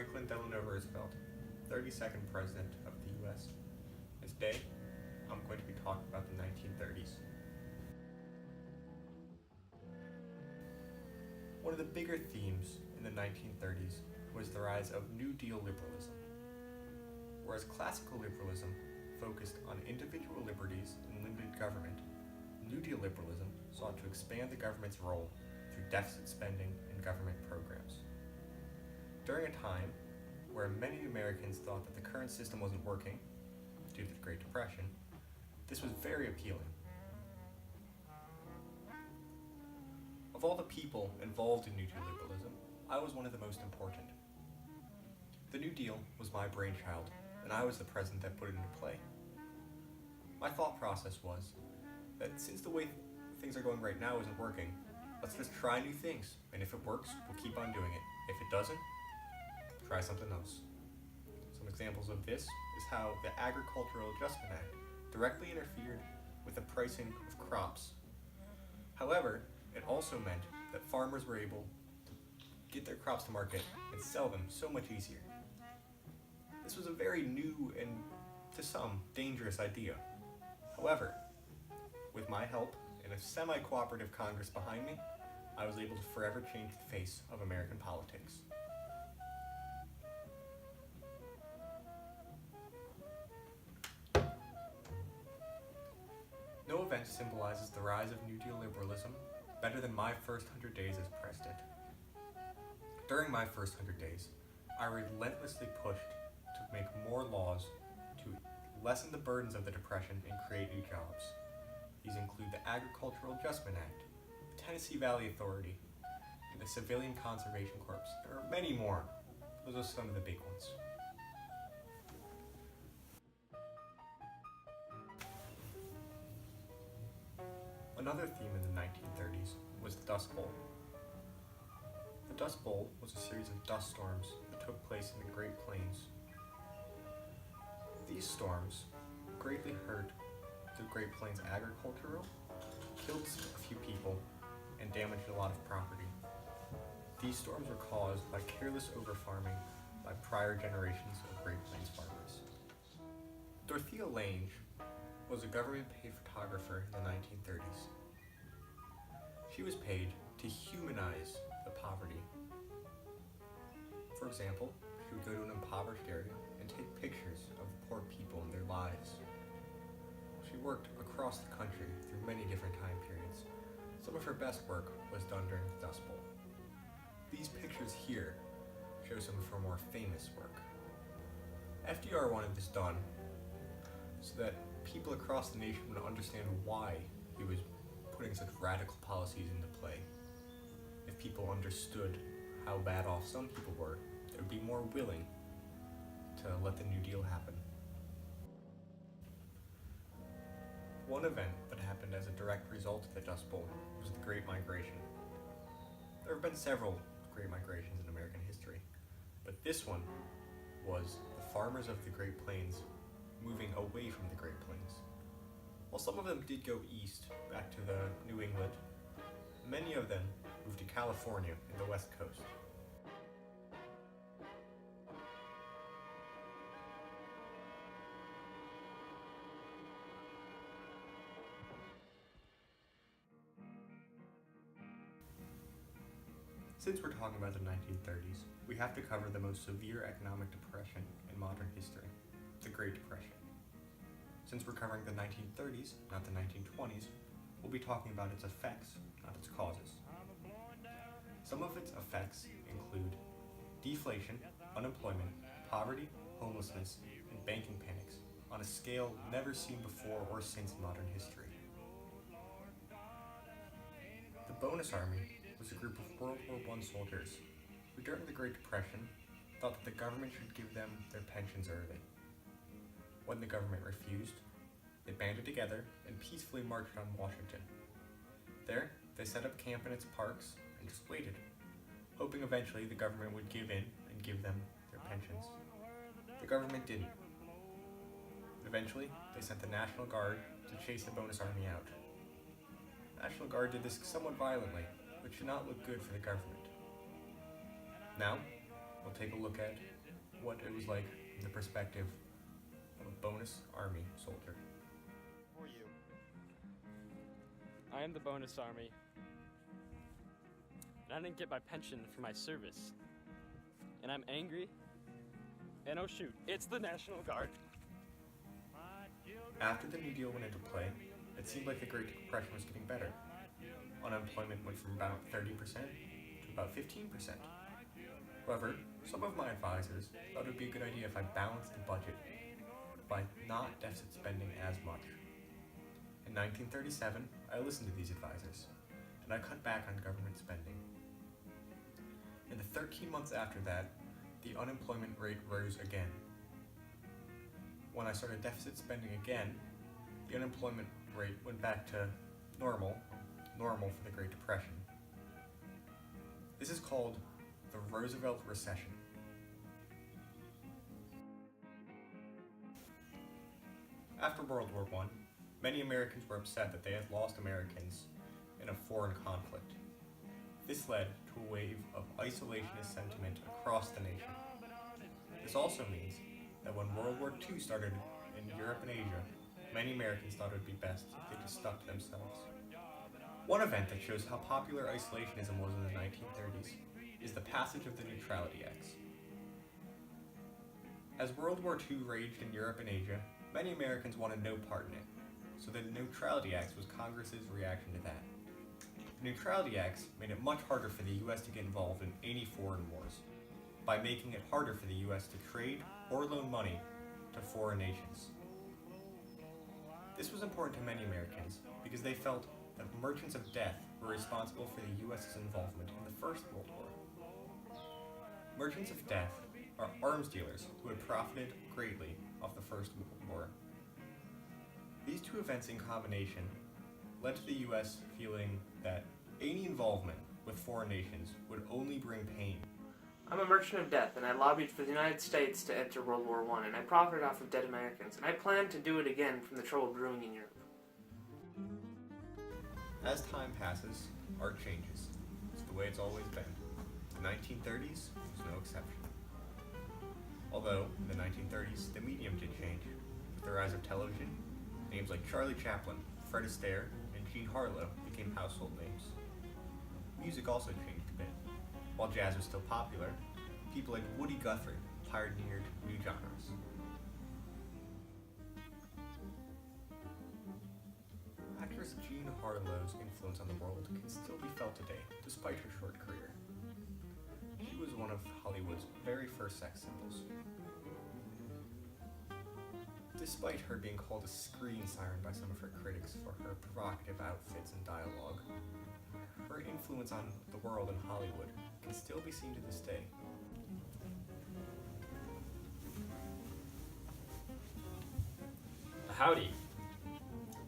Franklin Delano Roosevelt, 32nd President of the U.S. And today, I'm going to be talking about the 1930s. One of the bigger themes in the 1930s was the rise of New Deal liberalism. Whereas classical liberalism focused on individual liberties and limited government, New Deal liberalism sought to expand the government's role through deficit spending and government programs. During a time where many Americans thought that the current system wasn't working due to the Great Depression, this was very appealing. Of all the people involved in New Deal liberalism, I was one of the most important. The New Deal was my brainchild, and I was the president that put it into play. My thought process was that since the way things are going right now isn't working, let's just try new things, and if it works, we'll keep on doing it. If it doesn't, try something else. Some examples of this is how the Agricultural Adjustment Act directly interfered with the pricing of crops. However, it also meant that farmers were able to get their crops to market and sell them so much easier. This was a very new and, to some, dangerous idea. However, with my help and a semi-cooperative Congress behind me, I was able to forever change the face of American politics. No event symbolizes the rise of New Deal liberalism better than my first 100 days as president. During my first 100 days, I relentlessly pushed to make more laws to lessen the burdens of the Depression and create new jobs. These include the Agricultural Adjustment Act, the Tennessee Valley Authority, and the Civilian Conservation Corps. There are many more. Those are some of the big ones. Another theme in the 1930s was the Dust Bowl. The Dust Bowl was a series of dust storms that took place in the Great Plains. These storms greatly hurt the Great Plains agricultural, killed a few people, and damaged a lot of property. These storms were caused by careless overfarming by prior generations of Great Plains farmers. Dorothea Lange was a government-paid photographer in the 1930s. She was paid to humanize the poverty. For example, she would go to an impoverished area and take pictures of the poor people and their lives. She worked across the country through many different time periods. Some of her best work was done during the Dust Bowl. These pictures here show some of her more famous work. FDR wanted this done so that people across the nation would understand why he was putting such radical policies into play. If people understood how bad off some people were, they would be more willing to let the New Deal happen. One event that happened as a direct result of the Dust Bowl was the Great Migration. There have been several Great Migrations in American history, but this one was the farmers of the Great Plains moving away from the Great Plains. While some of them did go east, back to the New England, many of them moved to California and the West Coast. Since we're talking about the 1930s, we have to cover the most severe economic depression in modern history, the Great Depression. Since we're covering the 1930s, not the 1920s, we'll be talking about its effects, not its causes. Some of its effects include deflation, unemployment, poverty, homelessness, and banking panics on a scale never seen before or since in modern history. The Bonus Army was a group of World War I soldiers who during the Great Depression thought that the government should give them their pensions early. When the government refused, they banded together and peacefully marched on Washington. There, they set up camp in its parks and just waited, hoping eventually the government would give in and give them their pensions. The government didn't. Eventually, they sent the National Guard to chase the Bonus Army out. The National Guard did this somewhat violently, which did not look good for the government. Now, we'll take a look at what it was like from the perspective of a bonus army soldier. For you. I am the bonus army. And I didn't get my pension for my service. And I'm angry. And oh shoot, it's the National Guard. After the New Deal went into play, it seemed like the Great Depression was getting better. Unemployment went from about 30% to about 15%. However, some of my advisors thought it would be a good idea if I balanced the budget by not deficit spending as much. In 1937, I listened to these advisors, and I cut back on government spending. In the 13 months after that, the unemployment rate rose again. When I started deficit spending again, the unemployment rate went back to normal for the Great Depression. This is called the Roosevelt Recession. After World War I, many Americans were upset that they had lost Americans in a foreign conflict. This led to a wave of isolationist sentiment across the nation. This also means that when World War II started in Europe and Asia, many Americans thought it would be best if they just stuck to themselves. One event that shows how popular isolationism was in the 1930s is the passage of the Neutrality Acts. As World War II raged in Europe and Asia, many Americans wanted no part in it, so the Neutrality Acts was Congress's reaction to that. The Neutrality Acts made it much harder for the U.S. to get involved in any foreign wars, by making it harder for the U.S. to trade or loan money to foreign nations. This was important to many Americans because they felt that merchants of death were responsible for the U.S.'s involvement in the First World War. Merchants of death are arms dealers who had profited greatly off the First World War. These two events in combination led to the U.S. feeling that any involvement with foreign nations would only bring pain. I'm a merchant of death, and I lobbied for the United States to enter World War I, and I profited off of dead Americans, and I plan to do it again from the trouble brewing in Europe. As time passes, art changes. It's the way it's always been. The 1930s was no exception. Although, in the 1930s, the medium did change. With the rise of television, names like Charlie Chaplin, Fred Astaire, and Jean Harlow became household names. Music also changed a bit. While jazz was still popular, people like Woody Guthrie pioneered new genres. Actress Jean Harlow's influence on the world can still be felt today, despite her short career. She was one of Hollywood's very first sex symbols. Despite her being called a screen siren by some of her critics for her provocative outfits and dialogue, her influence on the world in Hollywood can still be seen to this day. Howdy.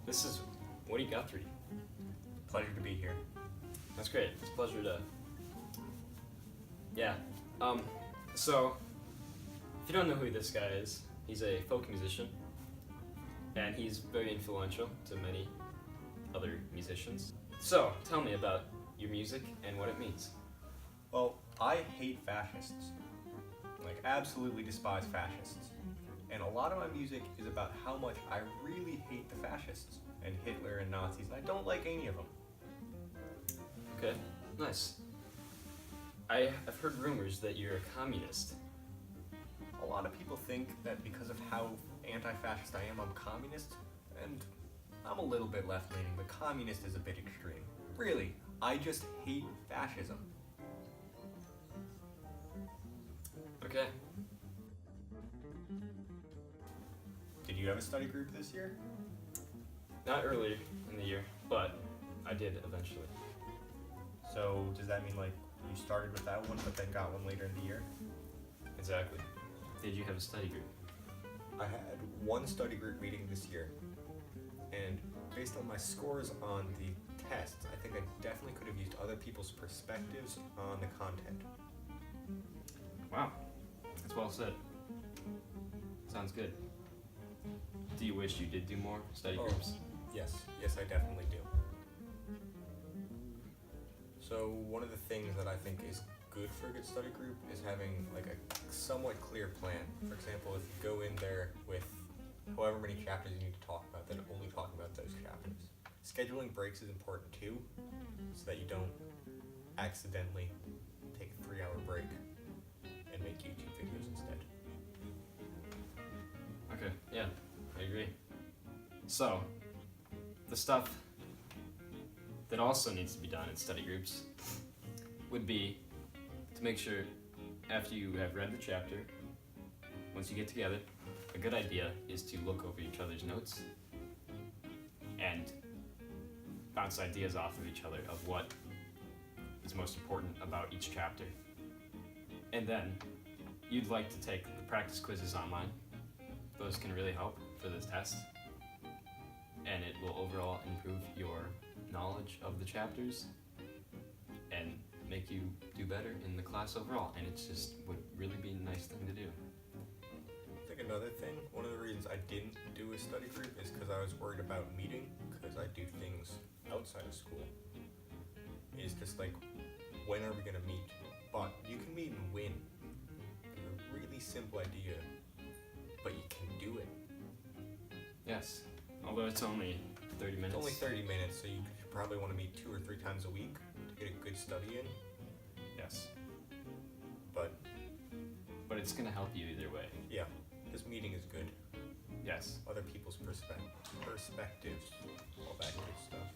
This is Woody Guthrie. Pleasure to be here. That's great. It's a pleasure to... Yeah. So, if you don't know who this guy is, he's a folk musician, and he's very influential to many other musicians. So, tell me about your music and what it means. Well, I hate fascists. Like, absolutely despise fascists. And a lot of my music is about how much I really hate the fascists and Hitler and Nazis. I don't like any of them. Okay, nice. I've heard rumors that you're a communist. A lot of people think that because of how anti-fascist I am, I'm communist, and I'm a little bit left-leaning, but communist is a bit extreme. Really, I just hate fascism. Okay. Did you have a study group this year? Not earlier in the year, but I did eventually. So does that mean like you started without one but then got one later in the year? Exactly. Did you have a study group? I had one study group meeting this year, and based on my scores on the tests, I think I definitely could have used other people's perspectives on the content. Wow. That's well said. Sounds good. Do you wish you did do more study groups? Yes, I definitely do. So one of the things that I think is good for a good study group is having like a somewhat clear plan. For example, if you go in there with however many chapters you need to talk about, then only talk about those chapters. Scheduling breaks is important too, so that you don't accidentally take a 3-hour break and make YouTube videos instead. Okay, yeah, I agree. So, the stuff that also needs to be done in study groups would be to make sure after you have read the chapter, once you get together, a good idea is to look over each other's notes and bounce ideas off of each other of what is most important about each chapter. And then you'd like to take the practice quizzes online. Those can really help for this test, and it will overall improve your knowledge of the chapters and make you do better in the class overall, and it just would really be a nice thing to do. I think another thing, one of the reasons I didn't do a study group is because I was worried about meeting, because I do things outside of school. Is just like, when are we going to meet? But you can meet and win. It's a really simple idea, but you can do it. Yes, although it's only 30 minutes. It's only 30 minutes, so you probably want to meet 2 or 3 times a week to get a good study in. Yes. But it's going to help you either way. yeah, this meeting is good. Yes. Other people's perspectives, all that good stuff.